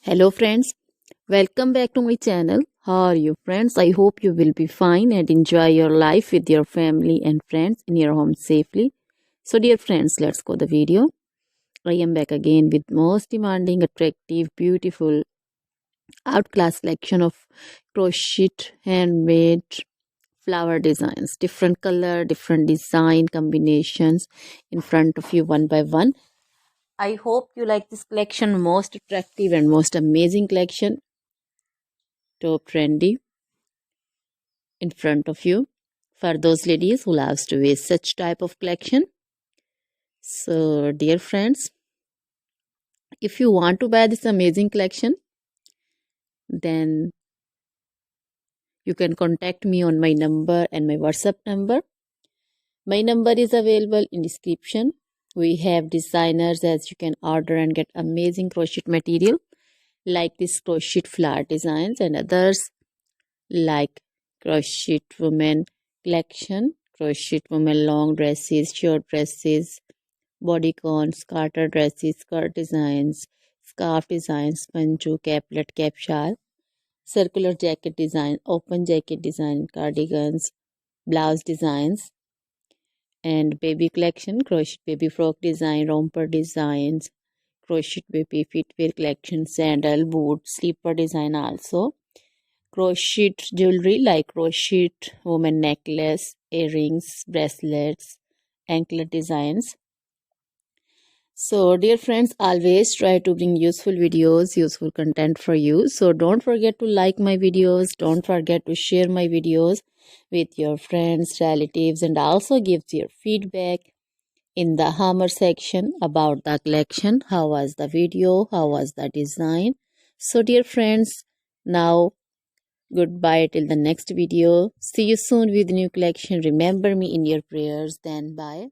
Hello friends, welcome back to my channel. How are you friends? I hope you will be fine and enjoy your life with your family and friends in your home safely. So dear friends, let's go the video. I am back again with most demanding, attractive, beautiful, outclass collection of crochet handmade flower designs. Different color, different design combinations in front of you one by one. I hope you like this collection, most attractive and most amazing collection. Top trendy in front of you for those ladies who loves to wear such type of collection. So dear friends, if you want to buy this amazing collection, then you can contact me on my number and my WhatsApp number. My number is available in description. We have designers as you can order and get amazing crochet material like this crochet flower designs and others like crochet women collection, crochet women long dresses, short dresses, bodycons, garter dresses, skirt designs, scarf designs, panju, caplet, cap shawl, circular jacket design, open jacket design, cardigans, blouse designs, and baby collection, crochet baby frock design, romper designs, crochet baby footwear collection, sandal, boot, slipper design also. Crochet jewelry like crochet woman necklace, earrings, bracelets, anklet designs. So dear friends, always try to bring useful videos, useful content for you. So don't forget to like my videos, don't forget to share my videos with your friends, relatives, and also give your feedback in the hammer section about the collection. How was the video? How was the design? So dear friends, now goodbye till the next video. See you soon with new collection. Remember me in your prayers. Then bye.